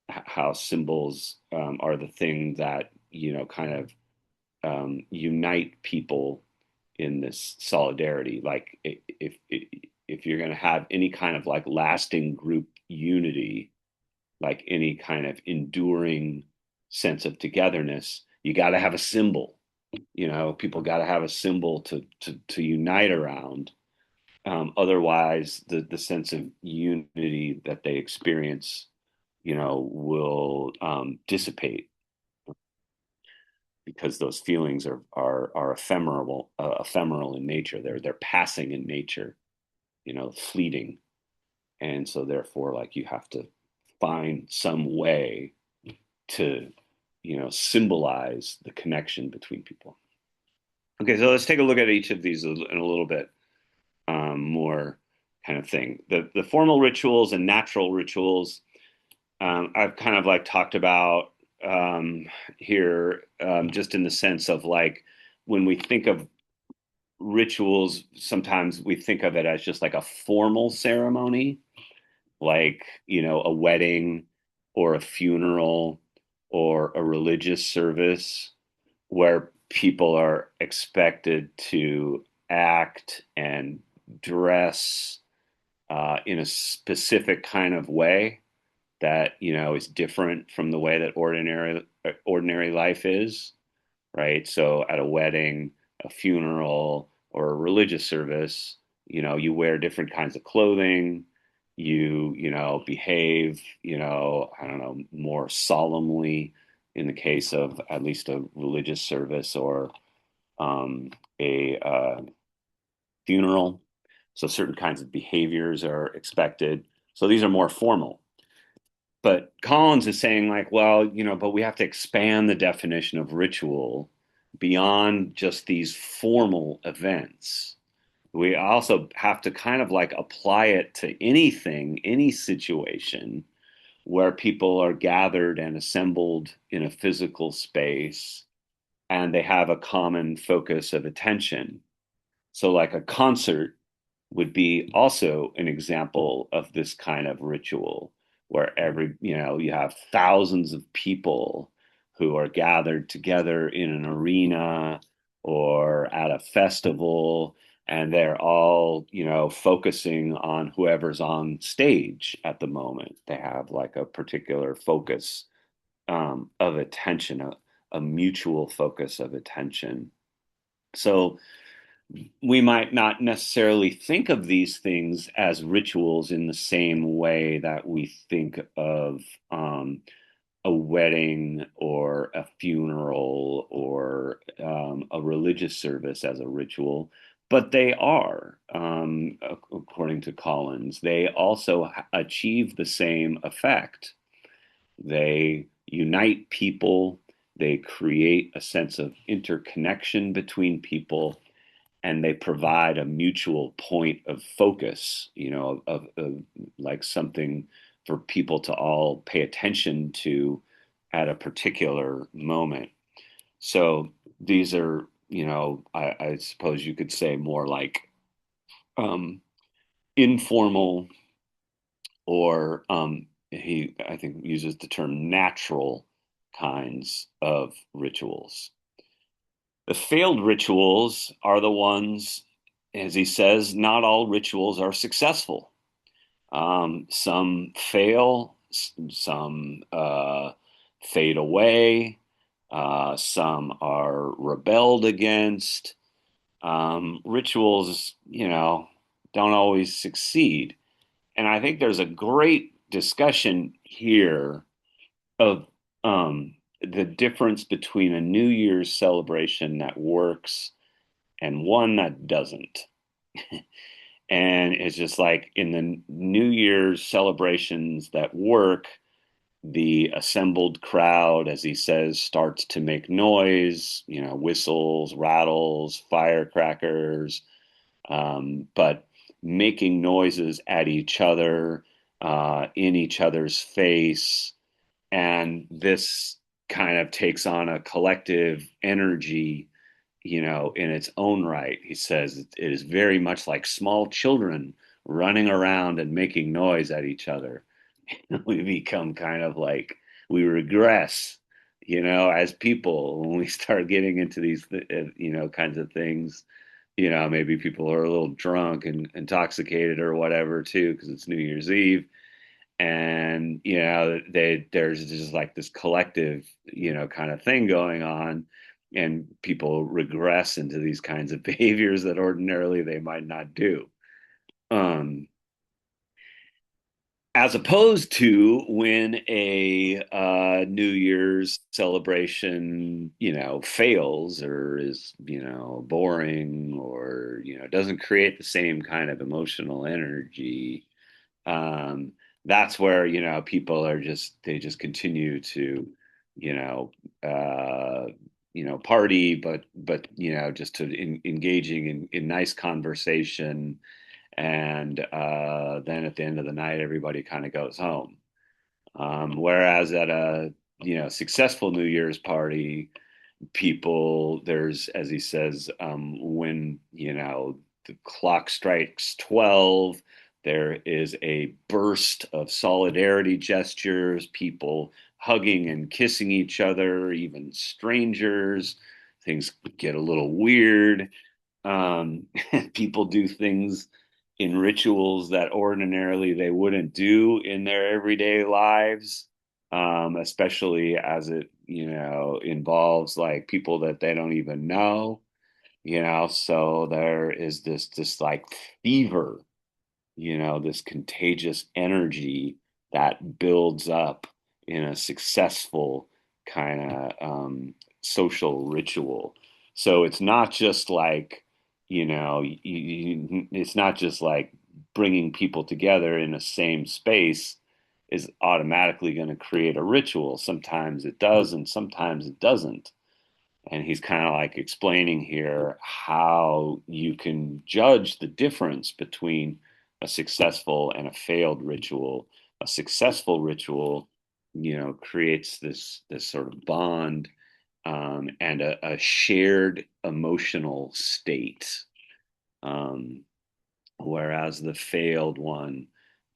Speaker 1: how symbols are the thing that kind of unite people in this solidarity. Like if you're going to have any kind of like lasting group unity, like any kind of enduring sense of togetherness, you got to have a symbol. People got to have a symbol to unite around. Otherwise, the sense of unity that they experience, will dissipate because those feelings are ephemeral in nature. They're passing in nature, fleeting, and so therefore, like you have to find some way to, symbolize the connection between people. Okay, so let's take a look at each of these in a little bit more kind of thing. The formal rituals and natural rituals, I've kind of like talked about here, just in the sense of like when we think of rituals, sometimes we think of it as just like a formal ceremony, like, a wedding or a funeral or a religious service where people are expected to act and dress in a specific kind of way that is different from the way that ordinary life is, right? So at a wedding, a funeral, or a religious service, you wear different kinds of clothing. Behave, I don't know, more solemnly in the case of at least a religious service or a funeral. So certain kinds of behaviors are expected. So these are more formal. But Collins is saying, like, well, but we have to expand the definition of ritual beyond just these formal events. We also have to kind of like apply it to anything, any situation where people are gathered and assembled in a physical space and they have a common focus of attention. So, like a concert would be also an example of this kind of ritual where you have thousands of people who are gathered together in an arena or at a festival, and they're all, focusing on whoever's on stage at the moment. They have like a particular focus of attention, a mutual focus of attention. So we might not necessarily think of these things as rituals in the same way that we think of a wedding or a funeral or a religious service as a ritual, but they are, according to Collins, they also achieve the same effect. They unite people, they create a sense of interconnection between people, and they provide a mutual point of focus, of like something for people to all pay attention to at a particular moment. So these are, I suppose you could say more like um, informal or I think, uses the term natural kinds of rituals. The failed rituals are the ones, as he says, not all rituals are successful. Some fail, some fade away, some are rebelled against. Rituals, don't always succeed. And I think there's a great discussion here of the difference between a New Year's celebration that works and one that doesn't. And it's just like in the New Year's celebrations that work, the assembled crowd, as he says, starts to make noise, whistles, rattles, firecrackers, but making noises at each other, in each other's face. And this kind of takes on a collective energy, in its own right. He says it is very much like small children running around and making noise at each other. We become kind of like, we regress, as people when we start getting into these, kinds of things. Maybe people are a little drunk and intoxicated or whatever too, because it's New Year's Eve, and there's just like this collective, kind of thing going on, and people regress into these kinds of behaviors that ordinarily they might not do. Um, as opposed to when a New Year's celebration, fails or is, boring, or doesn't create the same kind of emotional energy. um, that's where, people are just, they just continue to, you know uh, party, but just to engaging in nice conversation, and then at the end of the night everybody kind of goes home. Whereas at a, successful New Year's party, people, there's, as he says, when, the clock strikes 12, there is a burst of solidarity gestures, people hugging and kissing each other, even strangers. Things get a little weird. um, People do things in rituals that ordinarily they wouldn't do in their everyday lives, especially as it, involves like people that they don't even know, so there is this like fever, this contagious energy that builds up in a successful kind of social ritual. So it's not just like, it's not just like bringing people together in the same space is automatically going to create a ritual. Sometimes it does, and sometimes it doesn't. And he's kind of like explaining here how you can judge the difference between a successful and a failed ritual. A successful ritual, creates this sort of bond, and a shared emotional state. Um, Whereas the failed one,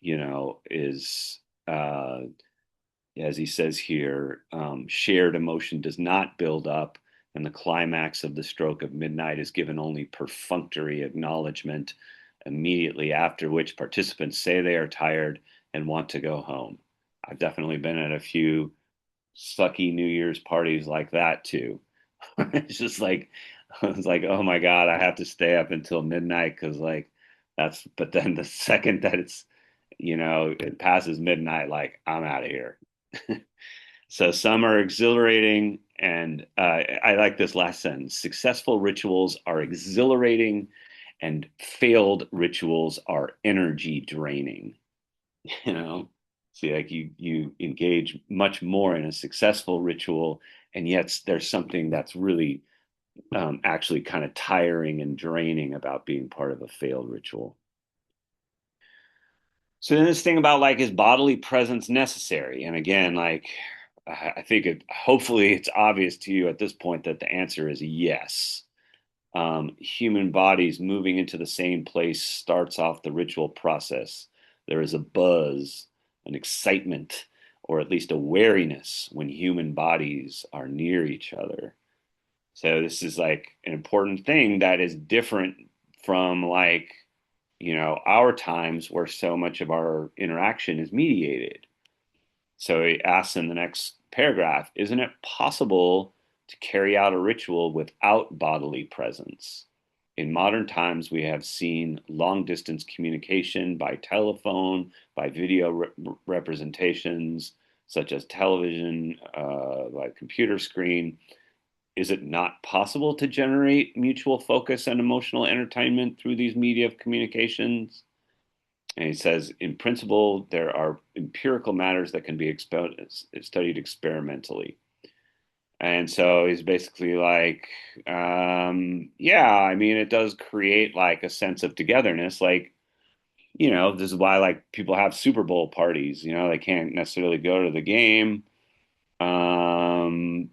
Speaker 1: is, as he says here, shared emotion does not build up, and the climax of the stroke of midnight is given only perfunctory acknowledgement, immediately after which participants say they are tired and want to go home. I've definitely been at a few sucky New Year's parties like that too. It's just like, it's like, oh my God, I have to stay up until midnight because but then the second that it passes midnight, like I'm out of here. So some are exhilarating, and I like this last sentence. Successful rituals are exhilarating, and failed rituals are energy draining. You know, see, like you engage much more in a successful ritual, and yet there's something that's really actually kind of tiring and draining about being part of a failed ritual. So then this thing about like is bodily presence necessary? And again, like I think hopefully it's obvious to you at this point that the answer is yes. Human bodies moving into the same place starts off the ritual process. There is a buzz, an excitement, or at least a wariness when human bodies are near each other. So this is like an important thing that is different from like, our times where so much of our interaction is mediated. So he asks in the next paragraph, isn't it possible to carry out a ritual without bodily presence? In modern times, we have seen long distance communication by telephone, by video representations, such as television, by computer screen. Is it not possible to generate mutual focus and emotional entertainment through these media of communications? And he says, in principle, there are empirical matters that can be studied experimentally. And so he's basically like, yeah, I mean, it does create like a sense of togetherness. Like, this is why like people have Super Bowl parties. They can't necessarily go to the game, um,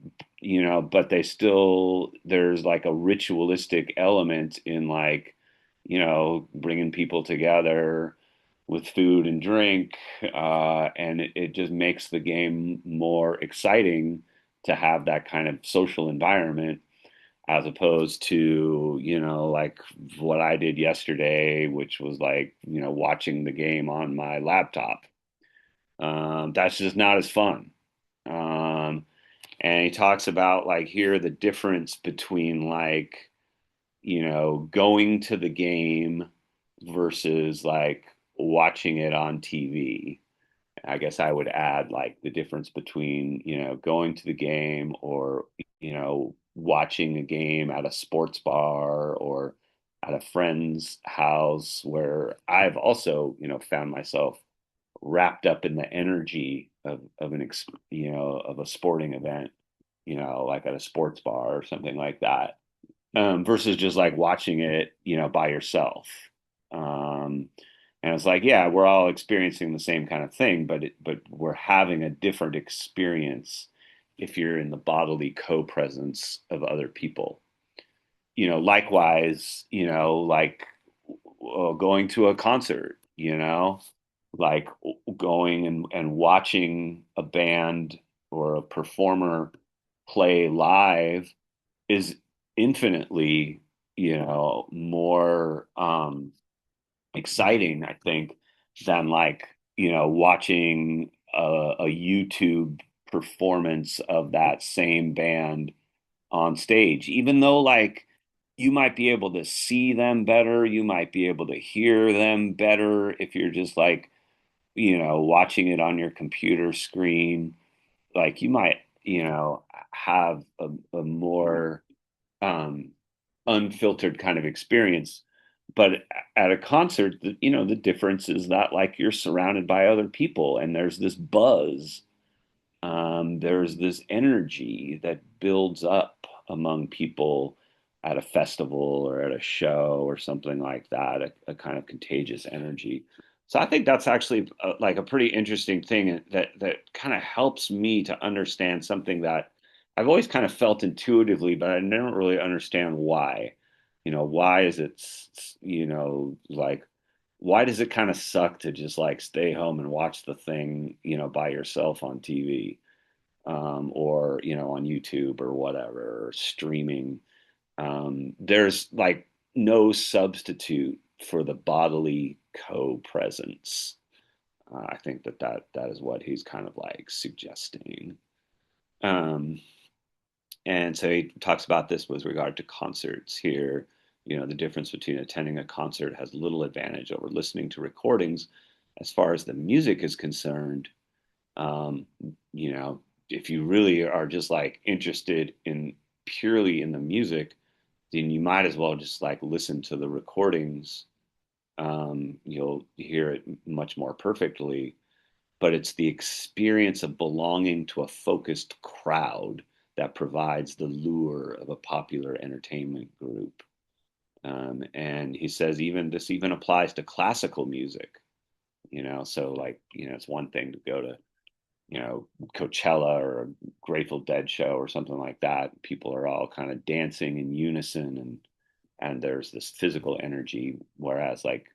Speaker 1: but there's like a ritualistic element in like, bringing people together with food and drink, and it just makes the game more exciting to have that kind of social environment as opposed to, like what I did yesterday, which was like, watching the game on my laptop. That's just not as fun. Um, and he talks about like here the difference between like, going to the game versus like watching it on TV. I guess I would add like the difference between, going to the game or, watching a game at a sports bar or at a friend's house where I've also, found myself wrapped up in the energy of a sporting event, like at a sports bar or something like that, versus just like watching it, by yourself. Um, and it's like, yeah, we're all experiencing the same kind of thing, but we're having a different experience if you're in the bodily co-presence of other people. Likewise, like going to a concert, like going and watching a band or a performer play live is infinitely, more exciting, I think, than like, watching a YouTube performance of that same band on stage, even though like you might be able to see them better, you might be able to hear them better if you're just like, watching it on your computer screen. Like you might, have a more um, unfiltered kind of experience. But at a concert, the difference is that like you're surrounded by other people and there's this buzz, there's this energy that builds up among people at a festival or at a show or something like that, a kind of contagious energy. So I think that's actually like a pretty interesting thing that kind of helps me to understand something that I've always kind of felt intuitively, but I never really understand why. Why is it, like why does it kind of suck to just like stay home and watch the thing, by yourself on TV, or on YouTube or whatever, or streaming. There's like no substitute for the bodily co-presence. I think that is what he's kind of like suggesting. Um, and so he talks about this with regard to concerts here. The difference between attending a concert has little advantage over listening to recordings as far as the music is concerned. Um, you know, if you really are just like interested in purely in the music, then you might as well just like listen to the recordings. You'll hear it much more perfectly, but it's the experience of belonging to a focused crowd that provides the lure of a popular entertainment group. And he says even this even applies to classical music. So like it's one thing to go to Coachella or a Grateful Dead show or something like that. People are all kind of dancing in unison, and there's this physical energy. Whereas like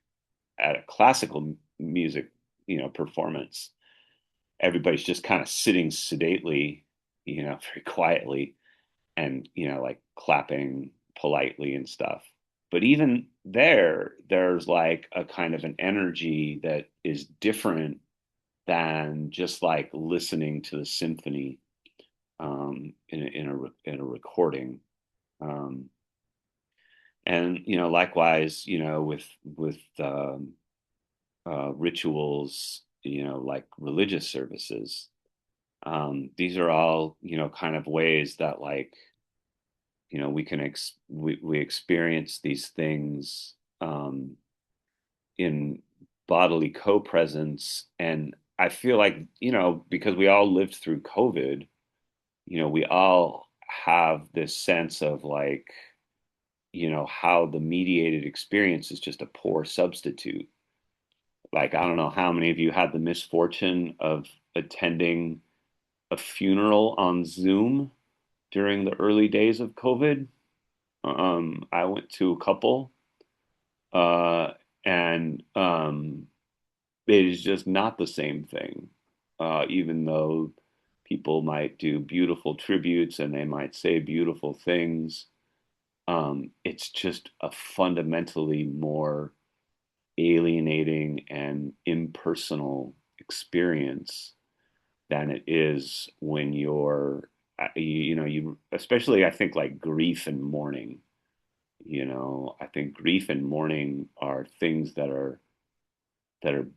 Speaker 1: at a classical music, performance, everybody's just kind of sitting sedately, very quietly, and like clapping politely and stuff. But even there's like a kind of an energy that is different than just like listening to the symphony, in a recording. Um, and likewise, with rituals, like religious services. These are all kind of ways that like we experience these things, in bodily co-presence. And I feel like because we all lived through COVID, we all have this sense of like how the mediated experience is just a poor substitute. Like I don't know how many of you had the misfortune of attending a funeral on Zoom during the early days of COVID. I went to a couple, uh, and it is just not the same thing. Even though people might do beautiful tributes and they might say beautiful things, it's just a fundamentally more alienating and impersonal experience than it is when you're, you especially I think like grief and mourning. I think grief and mourning are things that are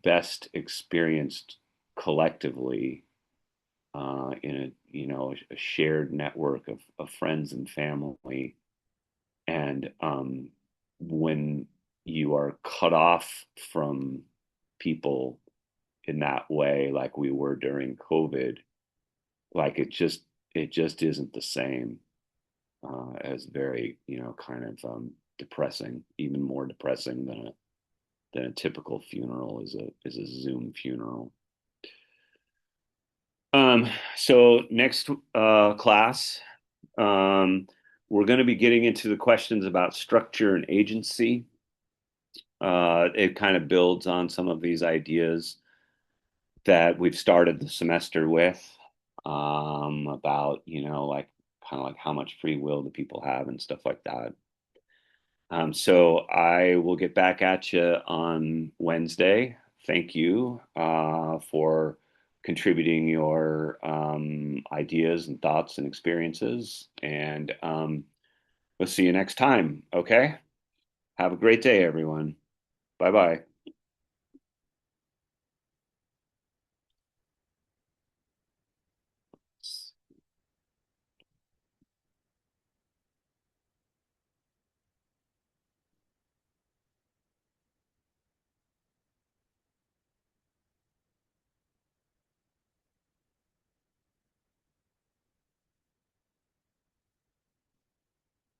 Speaker 1: best experienced collectively, in a shared network of friends and family. And when you are cut off from people in that way, like we were during COVID, like it just isn't the same, as very kind of depressing, even more depressing than a typical funeral is a Zoom funeral. Um, so next class, um, we're going to be getting into the questions about structure and agency. It kind of builds on some of these ideas that we've started the semester with, about, like kind of like how much free will do people have and stuff like that. So I will get back at you on Wednesday. Thank you, for contributing your ideas and thoughts and experiences. And we'll see you next time. Okay. Have a great day, everyone. Bye bye.